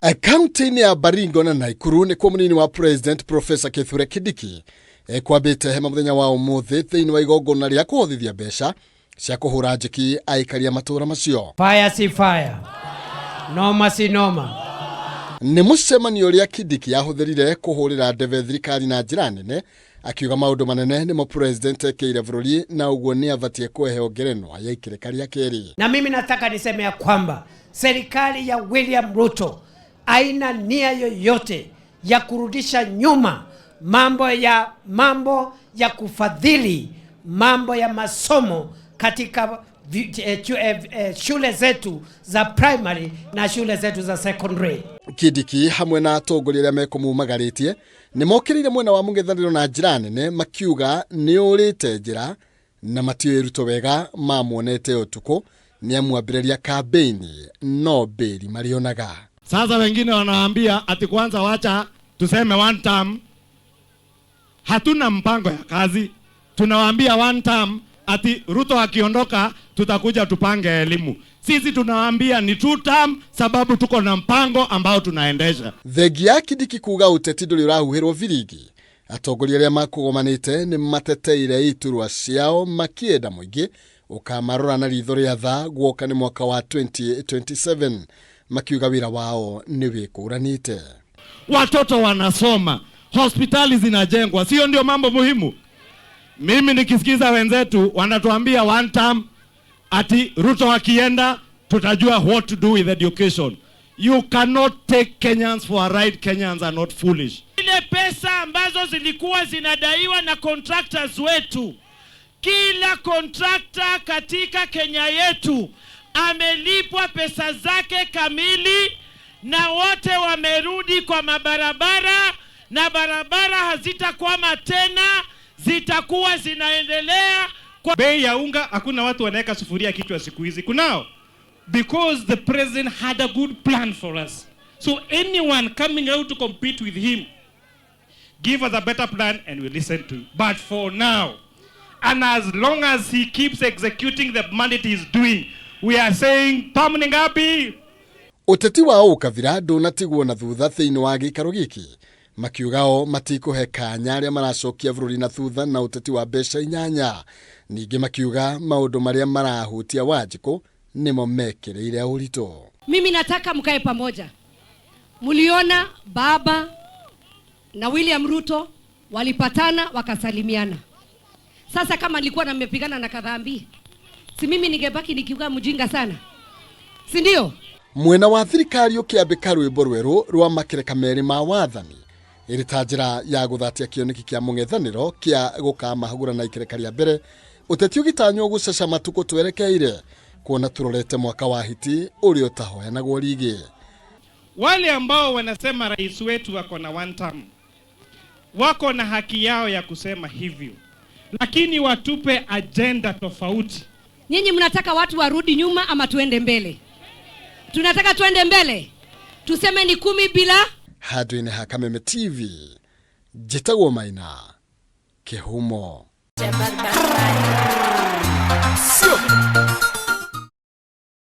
Kaunti ya Baringo na Naikuru ni kwa munini wa President Professor Kithure Kindiki kwambite hema muthenya wa umuthi thiini wa igongona ria kuhothithia besha cia kuhura njiki aikaria matura macio. Fire si fire, noma si noma. Ni mucemanio ria Kindiki yahuthirire kuhurira ndebe thirikari na njira nene, akiuga maundu manene nimo President ekeire bururi na uguo ni abatie kuheo ngerenwa ya ikireka ria keri. Na mimi nataka niseme ya kwamba serikali ya William Ruto haina nia yoyote ya kurudisha nyuma mambo ya kufadhili mambo ya masomo katika shule zetu za primary na shule zetu za secondary. Kindiki hamwe na atongoria aria mekumumagaritie ni mokirire mwena wa mung'ethaniro na njira nene, makiuga ni urite njira na matio Ruto wega mamuonete utuku ni amwambiriria kampeni no beli marionaga. Sasa wengine wanaambia ati kwanza wacha tuseme one term. Hatuna mpango ya kazi. Tunawaambia one term, ati Ruto akiondoka tutakuja tupange elimu. Sisi tunawaambia ni two term sababu tuko na mpango ambao tunaendesha. Thegia Kindiki kuga uteti nduri urahuhirwo virigi. Atongoria aria makugomanite ni mateteire iturwa ciao makienda muingi ukamarora na ritho ria tha guoka ni mwaka wa 2027. Makiuga wira wao ni wikuranite. Watoto wanasoma, hospitali zinajengwa, sio ndio mambo muhimu? Mimi nikisikiza wenzetu wanatuambia one term, ati Ruto akienda tutajua what to do with education. You cannot take Kenyans for a ride. Kenyans are not foolish. Ile pesa ambazo zilikuwa zinadaiwa na contractors wetu, kila contractor katika Kenya yetu amelipwa pesa zake kamili na wote wamerudi kwa mabarabara, na barabara hazitakwama tena, zitakuwa zinaendelea. Bei ya unga hakuna watu wanaweka sufuria kichwa siku hizi. Kunao because the president had a good plan for us. So anyone coming out to compete with him, give us a better plan and we listen to him. But for now, and as long as he keeps executing the mandate he's doing, we are saying tamni ngapi? Uteti wao ukavira ndunatigwo na thutha thiini wa gikaro giki, makiugao matikuhe kanya aria maracokia bururi na thutha na uteti wa besha inyanya. Ningi makiuga maundu maria marahutia Wanjiku nimo mekireire urito. Mimi nataka mkae pamoja. Muliona baba na William Ruto walipatana wakasalimiana. Sasa kama nilikuwa nimepigana na Kadhambi, si mimi ningebaki nikiuga mjinga sana, si ndio? Mwena wa thirikari ukiambika rwimbo rweru rwa makereka meri ma wathani iri ta njira ya guthatia kioneki kia mung'ethaniro kia gukamahagura na ikereka ria mbere. Uteti ugitanywo guceca matuku twerekeire kuona turorete mwaka wa hiti uri utahoyanagwo rigi. Wale ambao wanasema rais wetu wako na one term wako na haki yao ya kusema hivyo, lakini watupe agenda tofauti. Nyinyi mnataka watu warudi nyuma ama tuende mbele? Tunataka tuende mbele. Tuseme ni 10 bila. Hadwine Hakameme TV. Jitagwo Maina. Kihumo.